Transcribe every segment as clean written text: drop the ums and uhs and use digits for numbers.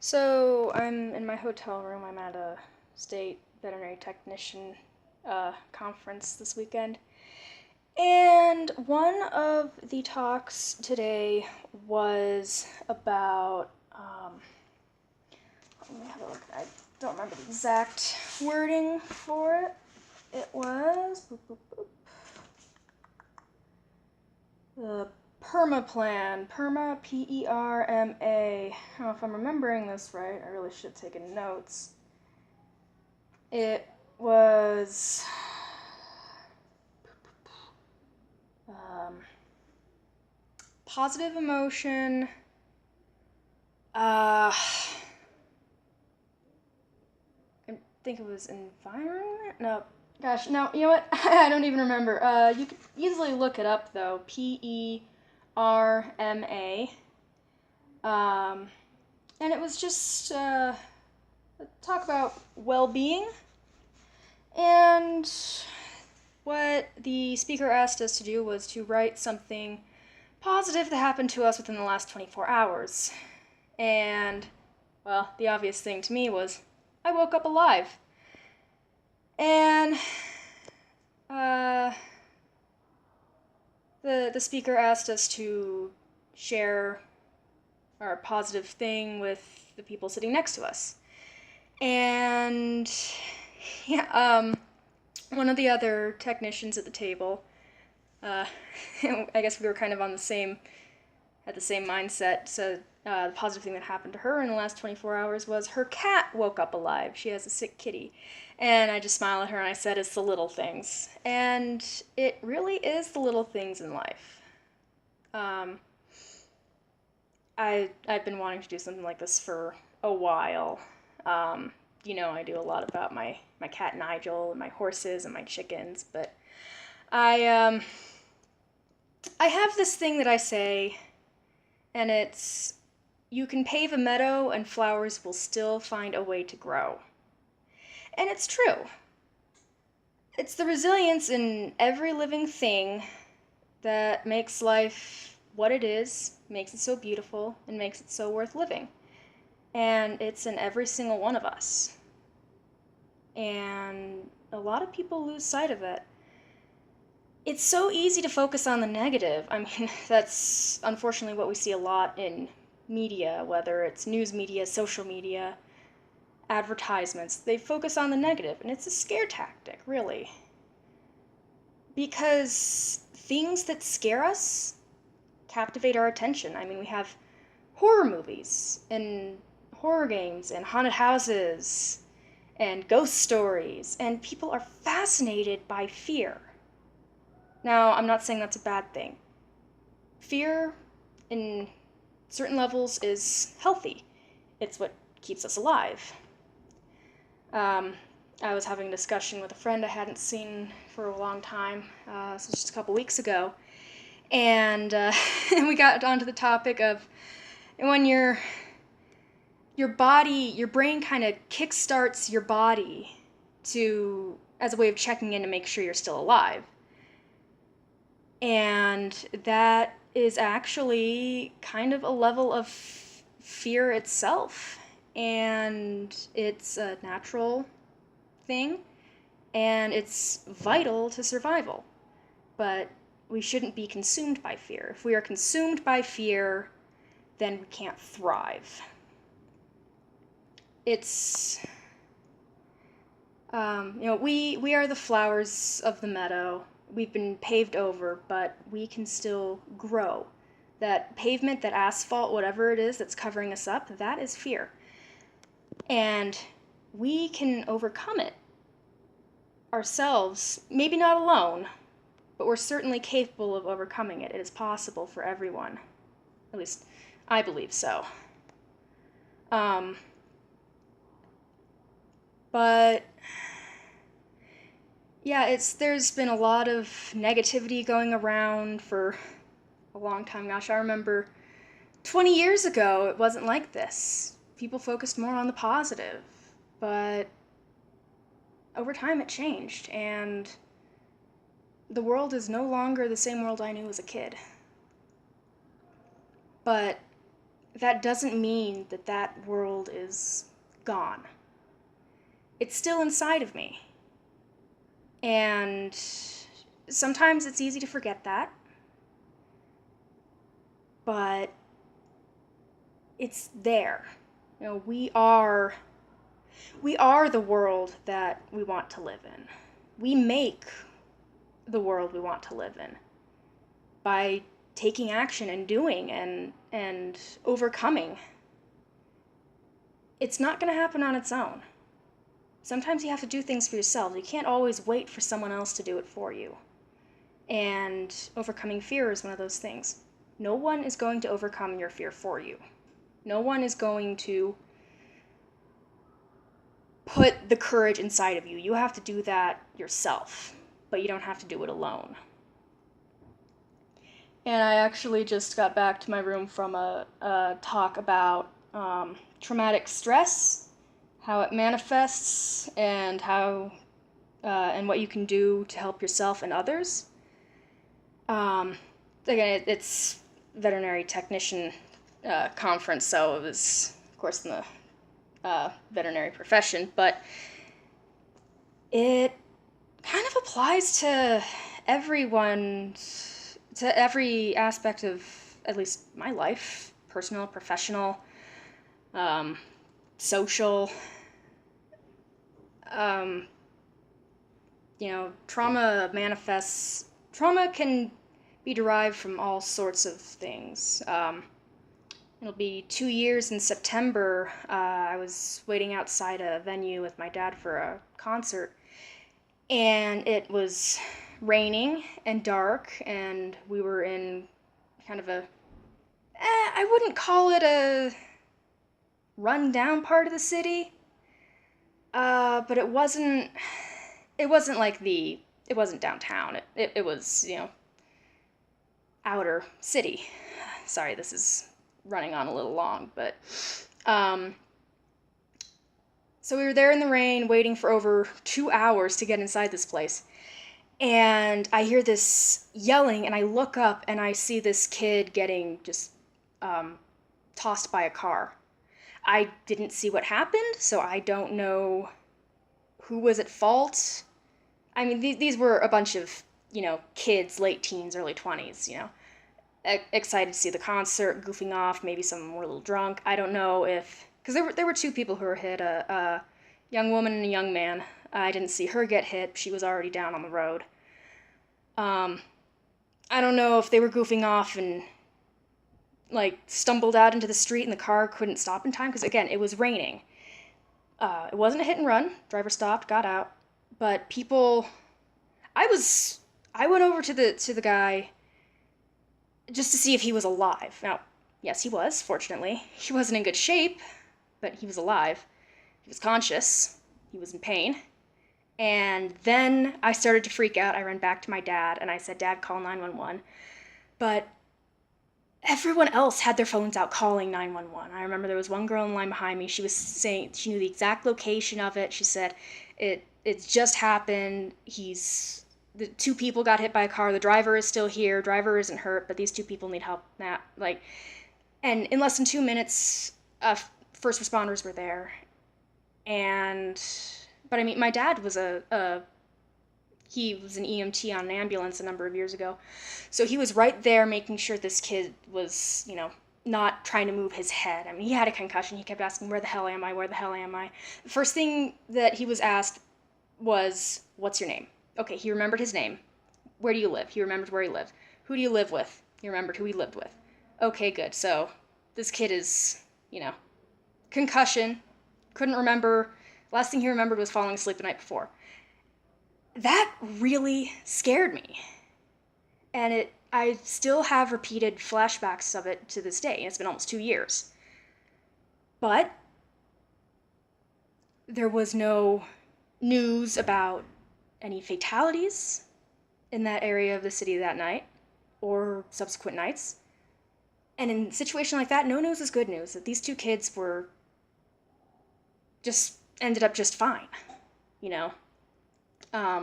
So I'm in my hotel room. I'm at a state veterinary technician conference this weekend. And one of the talks today was about, let me have a look. I don't remember the exact wording for it. It was the PERMA, P-E-R-M-A. I don't know if I'm remembering this right. I really should have taken notes. It was positive emotion. I think it was environment. No, gosh, no. You know what? I don't even remember. You could easily look it up though. PERMA. And it was just talk about well-being. And what the speaker asked us to do was to write something positive that happened to us within the last 24 hours. And, well, the obvious thing to me was I woke up alive. And the speaker asked us to share our positive thing with the people sitting next to us. And yeah, one of the other technicians at the table, I guess we were kind of on the same mindset. So the positive thing that happened to her in the last 24 hours was her cat woke up alive. She has a sick kitty. And I just smiled at her and I said, it's the little things. And it really is the little things in life. I've been wanting to do something like this for a while. I do a lot about my cat Nigel and my horses and my chickens, but I have this thing that I say, and it's, you can pave a meadow and flowers will still find a way to grow. And it's true. It's the resilience in every living thing that makes life what it is, makes it so beautiful, and makes it so worth living. And it's in every single one of us. And a lot of people lose sight of it. It's so easy to focus on the negative. I mean, that's unfortunately what we see a lot in media, whether it's news media, social media, advertisements. They focus on the negative, and it's a scare tactic, really. Because things that scare us captivate our attention. I mean, we have horror movies, and horror games, and haunted houses, and ghost stories, and people are fascinated by fear. Now, I'm not saying that's a bad thing. Fear, in certain levels, is healthy. It's what keeps us alive. I was having a discussion with a friend I hadn't seen for a long time, this was just a couple weeks ago, and we got onto the topic of when your brain kind of kickstarts your body as a way of checking in to make sure you're still alive. And that is actually kind of a level of fear itself. And it's a natural thing, and it's vital to survival. But we shouldn't be consumed by fear. If we are consumed by fear, then we can't thrive. It's, we are the flowers of the meadow. We've been paved over, but we can still grow. That pavement, that asphalt, whatever it is that's covering us up, that is fear. And we can overcome it ourselves, maybe not alone, but we're certainly capable of overcoming it. It is possible for everyone. At least, I believe so. But yeah, there's been a lot of negativity going around for a long time. Gosh, I remember 20 years ago, it wasn't like this. People focused more on the positive, but over time it changed, and the world is no longer the same world I knew as a kid. But that doesn't mean that that world is gone. It's still inside of me. And sometimes it's easy to forget that, but it's there. You know, we are the world that we want to live in. We make the world we want to live in by taking action and doing and overcoming. It's not going to happen on its own. Sometimes you have to do things for yourself. You can't always wait for someone else to do it for you. And overcoming fear is one of those things. No one is going to overcome your fear for you. No one is going to put the courage inside of you. You have to do that yourself, but you don't have to do it alone. And I actually just got back to my room from a talk about traumatic stress, how it manifests, and how and what you can do to help yourself and others. Again, it's veterinary technician conference, so it was, of course, in the veterinary profession, but it kind of applies to everyone, to every aspect of at least my life, personal, professional, social. Trauma can be derived from all sorts of things. It'll be 2 years in September. I was waiting outside a venue with my dad for a concert, and it was raining and dark, and we were in kind of I wouldn't call it a run-down part of the city, but it wasn't like it wasn't downtown. It was, outer city. Sorry, this is running on a little long, but so we were there in the rain waiting for over 2 hours to get inside this place. And I hear this yelling, and I look up and I see this kid getting just tossed by a car. I didn't see what happened, so I don't know who was at fault. I mean, these were a bunch of, kids, late teens, early 20s, excited to see the concert, goofing off, maybe some were a little drunk. I don't know if, because there were two people who were hit, a young woman and a young man. I didn't see her get hit. She was already down on the road. I don't know if they were goofing off and, stumbled out into the street and the car couldn't stop in time, because, again, it was raining. It wasn't a hit and run. Driver stopped, got out. But people... I went over to the guy just to see if he was alive. Now, yes, he was, fortunately. He wasn't in good shape, but he was alive. He was conscious. He was in pain. And then I started to freak out. I ran back to my dad, and I said, "Dad, call 911. But everyone else had their phones out calling 911. I remember there was one girl in line behind me. She was saying she knew the exact location of it. She said, it's just happened. The two people got hit by a car. The driver is still here. Driver isn't hurt, but these two people need help now." And in less than 2 minutes, first responders were there. But I mean, my dad was he was an EMT on an ambulance a number of years ago. So he was right there making sure this kid was, not trying to move his head. I mean, he had a concussion. He kept asking, "Where the hell am I? Where the hell am I?" The first thing that he was asked was, "What's your name?" Okay, he remembered his name. "Where do you live?" He remembered where he lived. "Who do you live with?" He remembered who he lived with. Okay, good. So this kid is, concussion, couldn't remember. Last thing he remembered was falling asleep the night before. That really scared me. And I still have repeated flashbacks of it to this day, and it's been almost 2 years. But there was no news about any fatalities in that area of the city that night or subsequent nights. And in a situation like that, no news is good news. That these two kids were just ended up just fine, I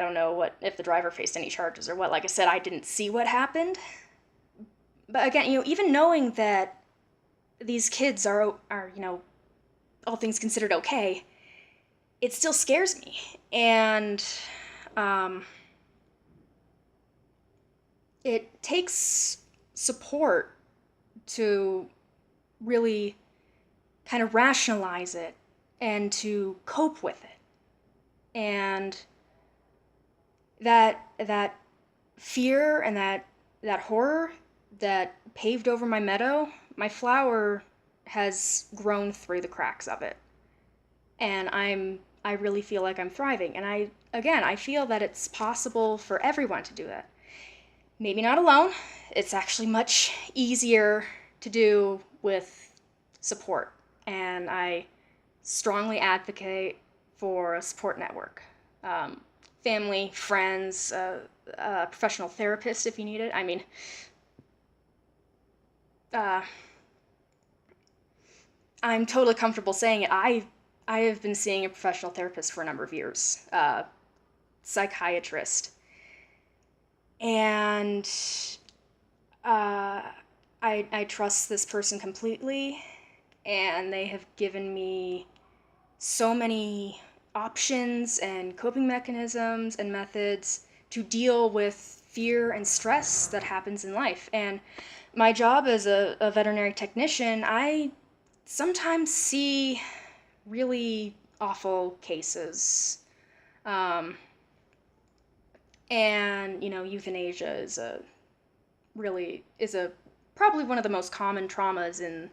don't know if the driver faced any charges or what. Like I said, I didn't see what happened, But again, even knowing that these kids are all things considered okay, it still scares me. And um, it takes support to really kind of rationalize it and to cope with it. And that fear and that horror that paved over my meadow, my flower has grown through the cracks of it. And I really feel like I'm thriving. And I feel that it's possible for everyone to do that. Maybe not alone. It's actually much easier to do with support. And I strongly advocate for a support network. Family, friends, a professional therapist if you need it. I mean, uh, I'm totally comfortable saying it. I have been seeing a professional therapist for a number of years, psychiatrist, and uh, I trust this person completely, and they have given me so many options and coping mechanisms and methods to deal with fear and stress that happens in life. And my job as a veterinary technician, I sometimes see really awful cases. Um, and euthanasia is a probably one of the most common traumas in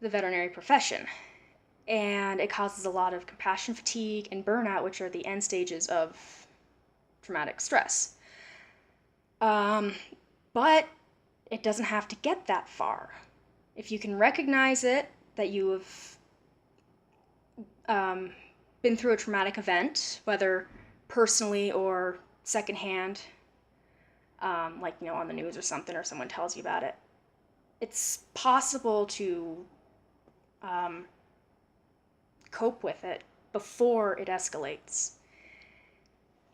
the veterinary profession. And it causes a lot of compassion fatigue and burnout, which are the end stages of traumatic stress. But it doesn't have to get that far. If you can recognize it, that you have been through a traumatic event, whether personally or secondhand, like on the news or something, or someone tells you about it, it's possible to cope with it before it escalates.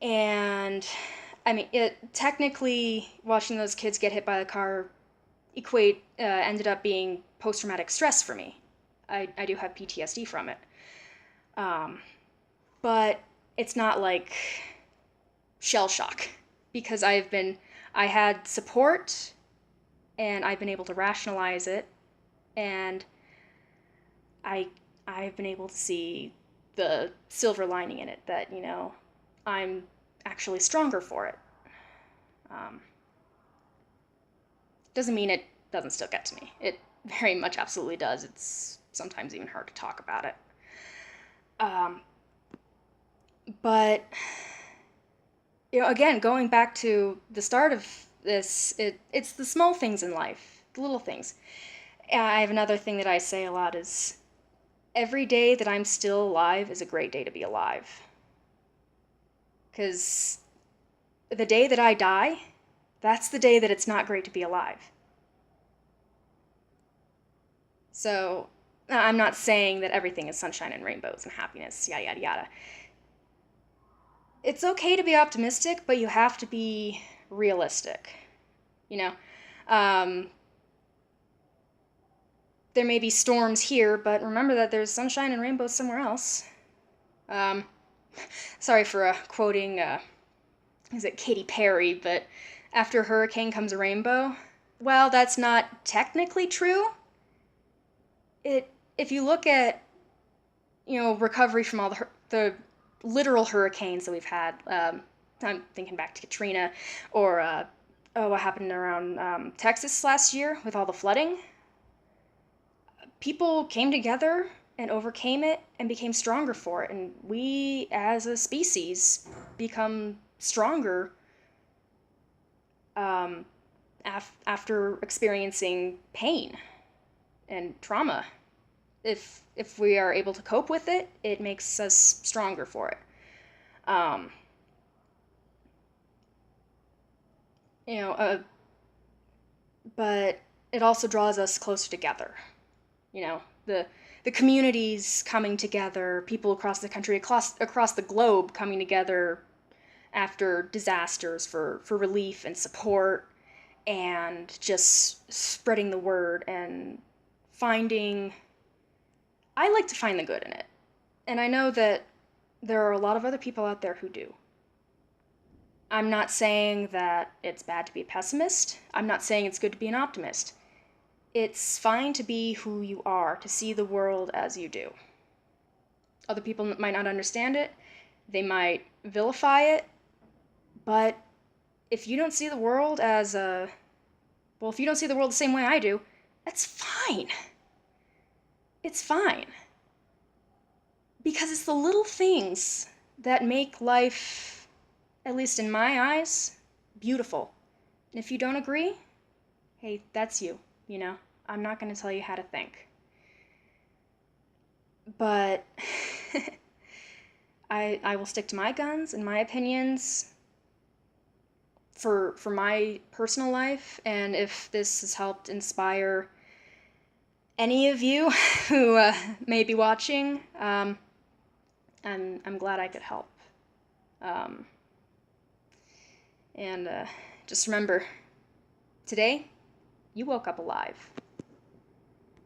And I mean, it technically, watching those kids get hit by the car ended up being post-traumatic stress for me. I do have PTSD from it. But it's not like shell shock, because I had support, and I've been able to rationalize it, and I've been able to see the silver lining in it, that I'm actually stronger for it. Doesn't mean it doesn't still get to me. It very much absolutely does. It's sometimes even hard to talk about it. But again, going back to the start of this, it's the small things in life, the little things. I have another thing that I say a lot is, every day that I'm still alive is a great day to be alive. Because the day that I die, that's the day that it's not great to be alive. So I'm not saying that everything is sunshine and rainbows and happiness, yada, yada, yada. It's okay to be optimistic, but you have to be realistic. There may be storms here, but remember that there's sunshine and rainbows somewhere else. Sorry for quoting, is it Katy Perry, but after a hurricane comes a rainbow. Well, that's not technically true. If you look at, recovery from all the literal hurricanes that we've had, I'm thinking back to Katrina, or what happened around Texas last year with all the flooding. People came together and overcame it and became stronger for it. And we, as a species, become stronger after experiencing pain and trauma. If we are able to cope with it, it makes us stronger for it. But it also draws us closer together. The communities coming together, people across the country, across the globe coming together after disasters for relief and support, and just spreading the word and finding. I like to find the good in it. And I know that there are a lot of other people out there who do. I'm not saying that it's bad to be a pessimist. I'm not saying it's good to be an optimist. It's fine to be who you are, to see the world as you do. Other people might not understand it, they might vilify it, but if you don't see the world as a. Well, if you don't see the world the same way I do, that's fine. It's fine. Because it's the little things that make life, at least in my eyes, beautiful. And if you don't agree, hey, that's you, you know? I'm not going to tell you how to think. But I will stick to my guns and my opinions for my personal life, and if this has helped inspire any of you who may be watching, I'm glad I could help. And just remember, today you woke up alive.